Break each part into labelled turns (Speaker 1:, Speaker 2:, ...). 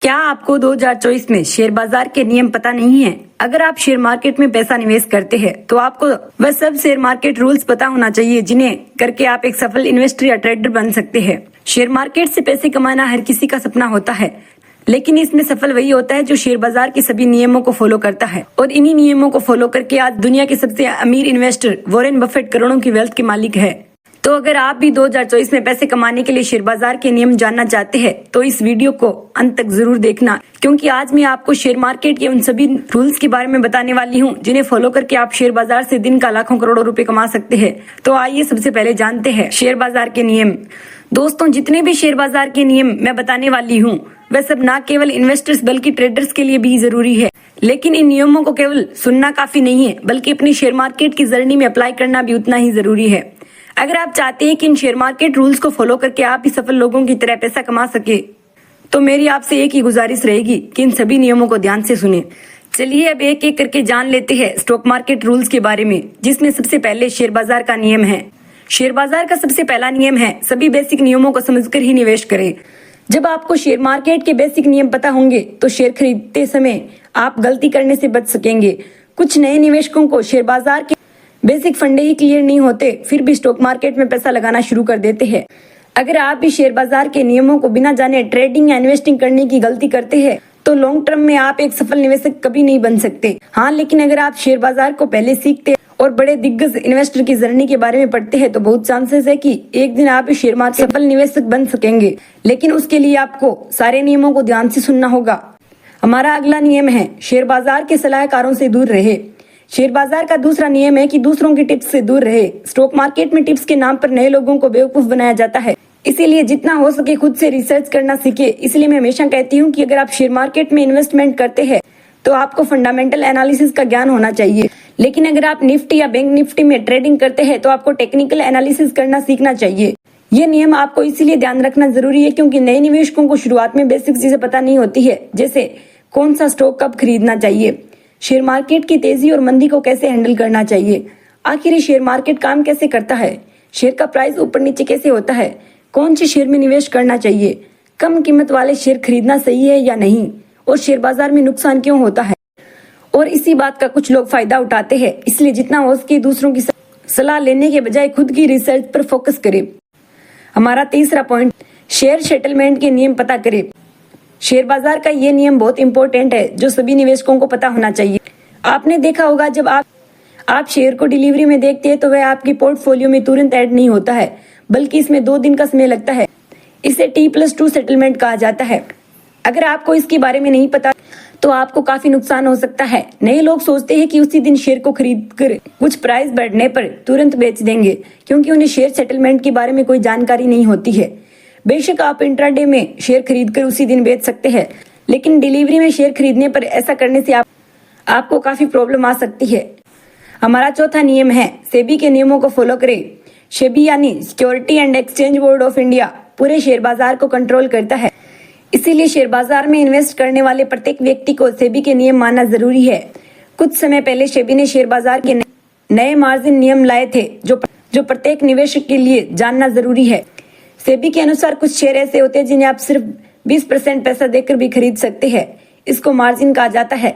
Speaker 1: क्या आपको 2024 में शेयर बाजार के नियम पता नहीं है? अगर आप शेयर मार्केट में पैसा निवेश करते हैं तो आपको वह सब शेयर मार्केट रूल्स पता होना चाहिए जिन्हें करके आप एक सफल इन्वेस्टर या ट्रेडर बन सकते हैं। शेयर मार्केट से पैसे कमाना हर किसी का सपना होता है, लेकिन इसमें सफल वही होता है जो शेयर बाजार के सभी नियमों को फॉलो करता है। और इन्हीं नियमों को फॉलो करके आज दुनिया के सबसे अमीर इन्वेस्टर वॉरेन बफेट करोड़ों की वेल्थ के मालिक है। तो अगर आप भी 2024 में पैसे कमाने के लिए शेयर बाजार के नियम जानना चाहते हैं तो इस वीडियो को अंत तक जरूर देखना, क्योंकि आज मैं आपको शेयर मार्केट के उन सभी रूल्स के बारे में बताने वाली हूं जिन्हें फॉलो करके आप शेयर बाजार से दिन का लाखों करोड़ों रुपए कमा सकते हैं। तो आइए सबसे पहले जानते हैं शेयर बाजार के नियम। दोस्तों, जितने भी शेयर बाजार के नियम मैं बताने वाली हूँ वह सब न केवल इन्वेस्टर्स बल्कि ट्रेडर्स के लिए भी जरूरी है। लेकिन इन नियमों को केवल सुनना काफी नहीं है, बल्कि अपनी शेयर मार्केट की जर्नी में अप्लाई करना भी उतना ही जरूरी है। अगर आप चाहते हैं कि इन शेयर मार्केट रूल्स को फॉलो करके आप भी सफल लोगों की तरह पैसा कमा सके, तो मेरी आपसे एक ही गुजारिश रहेगी कि इन सभी नियमों को ध्यान से सुने। चलिए अब एक एक करके जान लेते हैं स्टॉक मार्केट रूल्स के बारे में, जिसमें सबसे पहले शेयर बाजार का नियम है। शेयर बाजार का सबसे पहला नियम है सभी बेसिक नियमों को समझकर ही निवेश करें। जब आपको शेयर मार्केट के बेसिक नियम पता होंगे तो शेयर खरीदते समय आप गलती करने से बच सकेंगे। कुछ नए निवेशकों को शेयर बाजार के बेसिक फंडे ही क्लियर नहीं होते, फिर भी स्टॉक मार्केट में पैसा लगाना शुरू कर देते हैं। अगर आप भी शेयर बाजार के नियमों को बिना जाने ट्रेडिंग या इन्वेस्टिंग करने की गलती करते हैं तो लॉन्ग टर्म में आप एक सफल निवेशक कभी नहीं बन सकते। हाँ, लेकिन अगर आप शेयर बाजार को पहले सीखते और बड़े दिग्गज इन्वेस्टर की जर्नी के बारे में पढ़ते हैं तो बहुत चांसेस है कि एक दिन आप शेयर मार्केट सफल निवेशक बन सकेंगे। लेकिन उसके लिए आपको सारे नियमों को ध्यान से सुनना होगा। हमारा अगला नियम है शेयर बाजार के सलाहकारों से दूर रहे। शेयर बाजार का दूसरा नियम है कि दूसरों की टिप्स से दूर रहे। स्टॉक मार्केट में टिप्स के नाम पर नए लोगों को बेवकूफ बनाया जाता है, इसीलिए जितना हो सके खुद से रिसर्च करना सीखे। इसलिए मैं हमेशा कहती हूँ कि अगर आप शेयर मार्केट में इन्वेस्टमेंट करते हैं तो आपको फंडामेंटल एनालिसिस का ज्ञान होना चाहिए, लेकिन अगर आप निफ्टी या बैंक निफ्टी में ट्रेडिंग करते हैं तो आपको टेक्निकल एनालिसिस करना सीखना चाहिए। ये नियम आपको इसीलिए ध्यान रखना जरूरी है क्योंकि नए निवेशकों को शुरुआत में बेसिक चीजें पता नहीं होती है, जैसे कौन सा स्टॉक कब खरीदना चाहिए, शेयर मार्केट की तेजी और मंदी को कैसे हैंडल करना चाहिए, आखिर ये शेयर मार्केट काम कैसे करता है, शेयर का प्राइस ऊपर नीचे कैसे होता है, कौन से शेयर में निवेश करना चाहिए, कम कीमत वाले शेयर खरीदना सही है या नहीं, और शेयर बाजार में नुकसान क्यों होता है। और इसी बात का कुछ लोग फायदा उठाते हैं, इसलिए जितना हो सके दूसरों की सलाह लेने के बजाय खुद की रिसर्च पर फोकस करें। हमारा तीसरा पॉइंट, शेयर सेटलमेंट के नियम पता करें। शेयर बाजार का ये नियम बहुत इंपॉर्टेंट है जो सभी निवेशकों को पता होना चाहिए। आपने देखा होगा जब आप शेयर को डिलीवरी में देखते हैं तो वह आपके पोर्टफोलियो में तुरंत ऐड नहीं होता है, बल्कि इसमें 2 दिन का समय लगता है। इसे T+2 सेटलमेंट कहा जाता है। अगर आपको इसके बारे में नहीं पता तो आपको काफी नुकसान हो सकता है। नए लोग सोचते हैं कि उसी दिन शेयर को खरीद कर कुछ प्राइस बढ़ने पर तुरंत बेच देंगे, क्योंकि उन्हें शेयर सेटलमेंट के बारे में कोई जानकारी नहीं होती है। बेशक आप इंट्राडे में शेयर खरीदकर उसी दिन बेच सकते हैं, लेकिन डिलीवरी में शेयर खरीदने पर ऐसा करने से आपको काफी प्रॉब्लम आ सकती है। हमारा चौथा नियम है सेबी के नियमों को फॉलो करें। सेबी यानी security and exchange board of India पूरे शेयर बाजार को कंट्रोल करता है, इसीलिए शेयर बाजार में इन्वेस्ट करने वाले प्रत्येक व्यक्ति को सेबी के नियम मानना जरूरी है। कुछ समय पहले सेबी ने शेयर बाजार के नए मार्जिन नियम लाए थे जो प्रत्येक निवेशक के लिए जानना जरूरी है। सेबी के अनुसार कुछ शेयर ऐसे होते हैं जिन्हें आप सिर्फ 20% पैसा देकर भी खरीद सकते हैं। इसको मार्जिन कहा जाता है,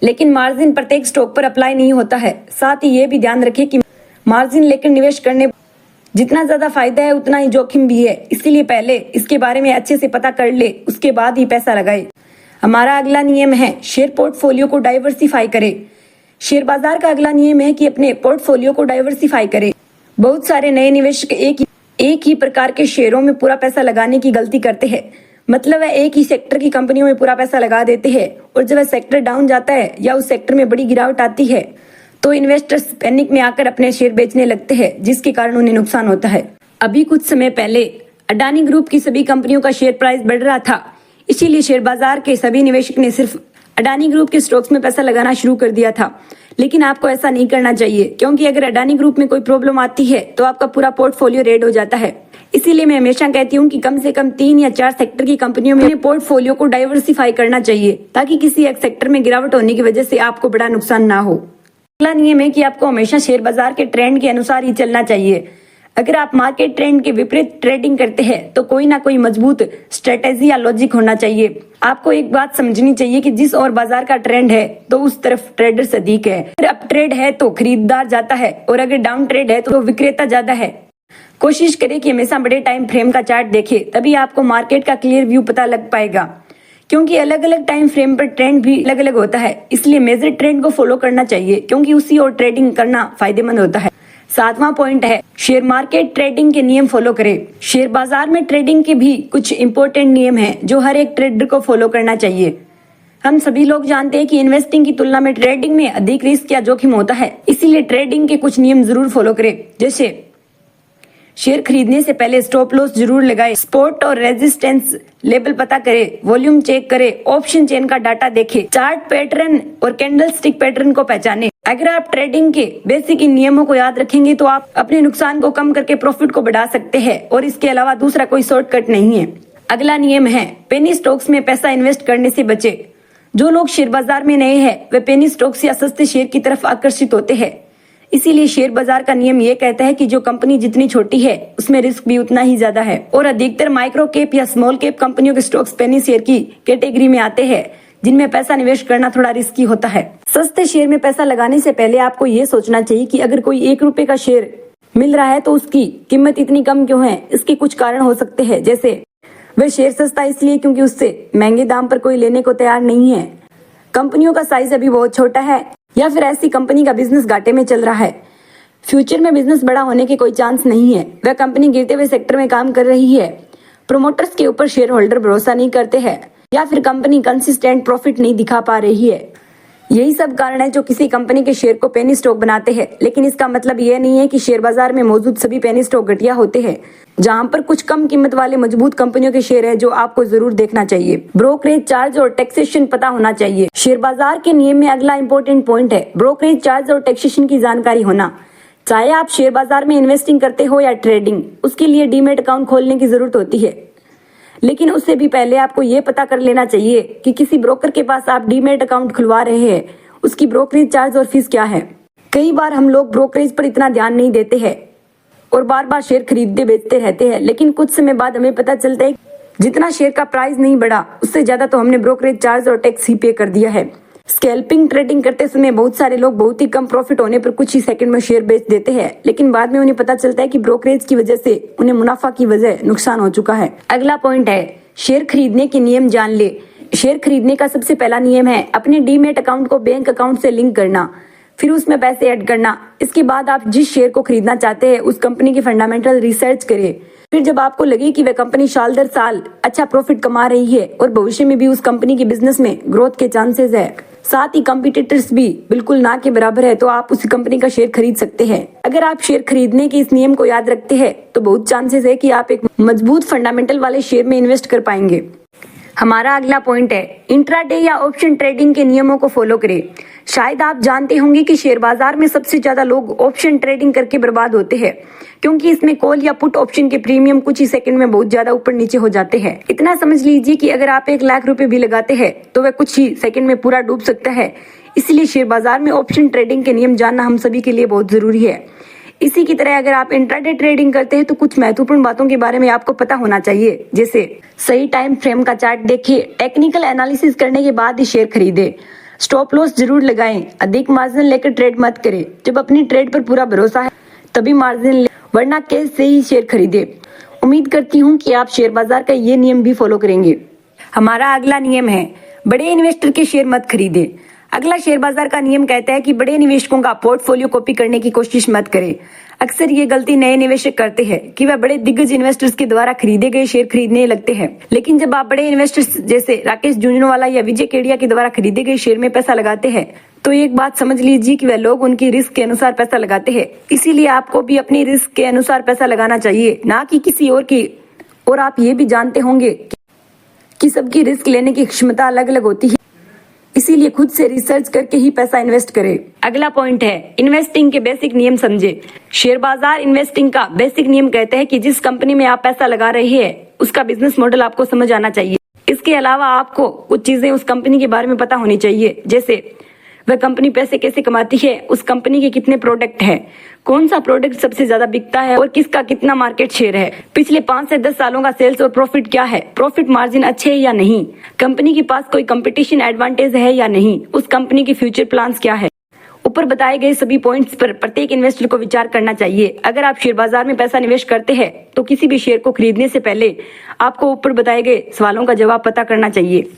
Speaker 1: लेकिन मार्जिन प्रत्येक स्टॉक पर अप्लाई नहीं होता है। साथ ही ये भी ध्यान रखें कि मार्जिन लेकर निवेश करने जितना ज्यादा फायदा है उतना ही जोखिम भी है, इसीलिए पहले इसके बारे में अच्छे से पता कर ले, उसके बाद ही पैसा लगाए। हमारा अगला नियम है शेयर पोर्टफोलियो को डाइवर्सिफाई करें। शेयर बाजार का अगला नियम है कि अपने पोर्टफोलियो को डाइवर्सिफाई करें। बहुत सारे नए निवेशक एक ही प्रकार के शेयरों में पूरा पैसा लगाने की गलती करते हैं। मतलब वह एक ही सेक्टर की कंपनियों में पूरा पैसा लगा देते हैं और जब वह सेक्टर डाउन जाता है या उस सेक्टर में बड़ी गिरावट आती है तो इन्वेस्टर्स पैनिक में आकर अपने शेयर बेचने लगते हैं, जिसके कारण उन्हें नुकसान होता है। अभी कुछ समय पहले अडानी ग्रुप की सभी कंपनियों का शेयर प्राइस बढ़ रहा था, इसीलिए शेयर बाजार के सभी निवेशक ने सिर्फ अडानी ग्रुप के स्टॉक्स में पैसा लगाना शुरू कर दिया था। लेकिन आपको ऐसा नहीं करना चाहिए, क्योंकि अगर अडानी ग्रुप में कोई प्रॉब्लम आती है तो आपका पूरा पोर्टफोलियो रेड हो जाता है। इसीलिए मैं हमेशा कहती हूँ कि कम से कम 3 या 4 सेक्टर की कंपनियों में पोर्टफोलियो को डाइवर्सिफाई करना चाहिए, ताकि किसी एक सेक्टर में गिरावट होने की वजह से आपको बड़ा नुकसान ना हो। अगला नियम है कि आपको हमेशा शेयर बाजार के ट्रेंड के अनुसार ही चलना चाहिए। अगर आप मार्केट ट्रेंड के विपरीत ट्रेडिंग करते हैं तो कोई ना कोई मजबूत स्ट्रेटेजी या लॉजिक होना चाहिए। आपको एक बात समझनी चाहिए कि जिस और बाजार का ट्रेंड है तो उस तरफ ट्रेडर्स अधिक है। अगर अप ट्रेड है तो खरीदार ज्यादा है और अगर डाउन ट्रेड है तो विक्रेता ज्यादा है। कोशिश करें कि हमेशा बड़े टाइम फ्रेम का चार्ट देखें, तभी आपको मार्केट का क्लियर व्यू पता लग पाएगा। क्योंकि अलग अलग टाइम फ्रेम पर ट्रेंड भी अलग अलग होता है, इसलिए मेजर ट्रेंड को फॉलो करना चाहिए क्योंकि उसी और ट्रेडिंग करना फायदेमंद होता है। 7वां पॉइंट है शेयर मार्केट ट्रेडिंग के नियम फॉलो करें। शेयर बाजार में ट्रेडिंग के भी कुछ इंपॉर्टेंट नियम हैं जो हर एक ट्रेडर को फॉलो करना चाहिए। हम सभी लोग जानते हैं कि इन्वेस्टिंग की तुलना में ट्रेडिंग में अधिक रिस्क या जोखिम होता है, इसीलिए ट्रेडिंग के कुछ नियम जरूर फॉलो करें। जैसे शेयर खरीदने से पहले स्टॉप लॉस जरूर लगाएं, सपोर्ट और रेजिस्टेंस लेवल पता करें, वॉल्यूम चेक करें, ऑप्शन चेन का डाटा देखें, चार्ट पैटर्न और कैंडल स्टिक पैटर्न को पहचानें। अगर आप ट्रेडिंग के बेसिक इन नियमों को याद रखेंगे तो आप अपने नुकसान को कम करके प्रॉफिट को बढ़ा सकते हैं और इसके अलावा दूसरा कोई शॉर्टकट नहीं है। अगला नियम है पेनी स्टॉक्स में पैसा इन्वेस्ट करने से बचे। जो लोग शेयर बाजार में नए हैं वे पेनी स्टॉक्स या सस्ते शेयर की तरफ आकर्षित होते हैं। इसीलिए शेयर बाजार का नियम ये कहता है कि जो कंपनी जितनी छोटी है उसमें रिस्क भी उतना ही ज्यादा है और अधिकतर माइक्रो कैप या स्मॉल कैप कंपनियों के स्टॉक्स पेनी शेयर की कैटेगरी में आते हैं, जिनमें पैसा निवेश करना थोड़ा रिस्की होता है। सस्ते शेयर में पैसा लगाने से पहले आपको ये सोचना चाहिए कि अगर कोई 1 रुपए का शेयर मिल रहा है तो उसकी कीमत इतनी कम क्यों है। इसके कुछ कारण हो सकते हैं, जैसे वह शेयर सस्ता इसलिए क्योंकि उससे महंगे दाम पर कोई लेने को तैयार नहीं है, कंपनियों का साइज अभी बहुत छोटा है, या फिर ऐसी कंपनी का बिजनेस घाटे में चल रहा है, फ्यूचर में बिजनेस बड़ा होने के कोई चांस नहीं है, वह कंपनी गिरते हुए सेक्टर में काम कर रही है, प्रोमोटर्स के ऊपर शेयर होल्डर भरोसा नहीं करते हैं, या फिर कंपनी कंसिस्टेंट प्रॉफिट नहीं दिखा पा रही है। यही सब कारण है जो किसी कंपनी के शेयर को पेनी स्टॉक बनाते हैं। लेकिन इसका मतलब यह नहीं है कि शेयर बाजार में मौजूद सभी पेनी स्टॉक घटिया होते हैं। जहां पर कुछ कम कीमत वाले मजबूत कंपनियों के शेयर है जो आपको जरूर देखना चाहिए। ब्रोकरेज चार्ज और टैक्सेशन पता होना चाहिए। शेयर बाजार के नियम में अगला इंपॉर्टेंट पॉइंट है ब्रोकरेज चार्ज और टैक्सेशन की जानकारी होना। चाहे आप शेयर बाजार में इन्वेस्टिंग करते हो या ट्रेडिंग, उसके लिए डीमैट अकाउंट खोलने की जरूरत होती है। लेकिन उससे भी पहले आपको ये पता कर लेना चाहिए कि किसी ब्रोकर के पास आप डीमैट अकाउंट खुलवा रहे हैं, उसकी ब्रोकरेज चार्ज और फीस क्या है। कई बार हम लोग ब्रोकरेज पर इतना ध्यान नहीं देते हैं और बार बार शेयर खरीदते बेचते रहते हैं, लेकिन कुछ समय बाद हमें पता चलता है जितना शेयर का प्राइस नहीं बढ़ा उससे ज्यादा तो हमने ब्रोकरेज चार्ज और टैक्स ही पे कर दिया है। स्कैल्पिंग ट्रेडिंग करते समय बहुत सारे लोग बहुत ही कम प्रॉफिट होने पर कुछ ही सेकंड में शेयर बेच देते हैं, लेकिन बाद में उन्हें पता चलता है कि ब्रोकरेज की वजह से उन्हें मुनाफा की वजह नुकसान हो चुका है। अगला पॉइंट है शेयर खरीदने के नियम जान ले। शेयर खरीदने का सबसे पहला नियम है अपने डीमैट अकाउंट को बैंक अकाउंट से लिंक करना, फिर उसमें पैसे ऐड करना। इसके बाद आप जिस शेयर को खरीदना चाहते हैं उस कंपनी की फंडामेंटल रिसर्च करें। फिर जब आपको लगे कि वह कंपनी साल दर साल अच्छा प्रॉफिट कमा रही है और भविष्य में भी उस कंपनी के बिजनेस में ग्रोथ के चांसेस है, साथ ही कंपटीटर्स भी बिल्कुल ना के बराबर है, तो आप उस कंपनी का शेयर खरीद सकते हैं। अगर आप शेयर खरीदने के इस नियम को याद रखते हैं तो बहुत चांसेस है कि आप एक मजबूत फंडामेंटल वाले शेयर में इन्वेस्ट कर पाएंगे। हमारा अगला पॉइंट है इंट्राडे या ऑप्शन ट्रेडिंग के नियमों को फॉलो करें। शायद आप जानते होंगे कि शेयर बाजार में सबसे ज्यादा लोग ऑप्शन ट्रेडिंग करके बर्बाद होते हैं, क्योंकि इसमें कॉल या पुट ऑप्शन के प्रीमियम कुछ ही सेकंड में बहुत ज्यादा ऊपर नीचे हो जाते हैं। इतना समझ लीजिए कि अगर आप 1 लाख रुपए भी लगाते हैं तो वह कुछ ही सेकंड में पूरा डूब सकता है। इसलिए शेयर बाजार में ऑप्शन ट्रेडिंग के नियम जानना हम सभी के लिए बहुत जरूरी है। इसी की तरह अगर आप इंट्राडे ट्रेडिंग करते हैं तो कुछ महत्वपूर्ण बातों के बारे में आपको पता होना चाहिए, जैसे सही टाइम फ्रेम का चार्ट देखिए, टेक्निकल एनालिसिस करने के बाद ही शेयर खरीदे, स्टॉप लॉस जरूर लगाएं, अधिक मार्जिन लेकर ट्रेड मत करें। जब अपनी ट्रेड पर पूरा भरोसा है तभी मार्जिन ले, वरना कैश से ही शेयर खरीदे। उम्मीद करती हूँ कि आप शेयर बाजार का ये नियम भी फॉलो करेंगे। हमारा अगला नियम है बड़े इन्वेस्टर के शेयर मत खरीदे। अगला शेयर बाजार का नियम कहता है कि बड़े निवेशकों का पोर्टफोलियो कॉपी करने की कोशिश मत करें। अक्सर ये गलती नए निवेशक करते हैं कि वह बड़े दिग्गज इन्वेस्टर्स के द्वारा खरीदे गए शेयर खरीदने लगते हैं, लेकिन जब आप बड़े इन्वेस्टर्स जैसे राकेश झुंझुनवाला या विजय केडिया के द्वारा खरीदे गए शेयर में पैसा लगाते हैं तो एक बात समझ लीजिए कि वह लोग उनकी रिस्क के अनुसार पैसा लगाते हैं। इसीलिए आपको भी अपनी रिस्क के अनुसार पैसा लगाना चाहिए, ना कि किसी और की। और आप ये भी जानते होंगे कि सबकी रिस्क लेने की क्षमता अलग अलग होती है, इसीलिए खुद से रिसर्च करके ही पैसा इन्वेस्ट करें। अगला पॉइंट है इन्वेस्टिंग के बेसिक नियम समझे। शेयर बाजार इन्वेस्टिंग का बेसिक नियम कहते हैं कि जिस कंपनी में आप पैसा लगा रहे हैं उसका बिजनेस मॉडल आपको समझ आना चाहिए। इसके अलावा आपको कुछ चीजें उस कंपनी के बारे में पता होनी चाहिए, जैसे वह कंपनी पैसे कैसे कमाती है, उस कंपनी के कितने प्रोडक्ट है, कौन सा प्रोडक्ट सबसे ज्यादा बिकता है और किसका कितना मार्केट शेयर है, पिछले 5 से 10 सालों का सेल्स और प्रॉफिट क्या है, प्रॉफिट मार्जिन अच्छे है या नहीं, कंपनी के पास कोई कंपटीशन एडवांटेज है या नहीं, उस कंपनी के फ्यूचर प्लान्स क्या है। ऊपर बताए गए सभी पॉइंट्स पर प्रत्येक इन्वेस्टर को विचार करना चाहिए। अगर आप शेयर बाजार में पैसा निवेश करते हैं तो किसी भी शेयर को खरीदने से पहले आपको ऊपर बताए गए सवालों का जवाब पता करना चाहिए।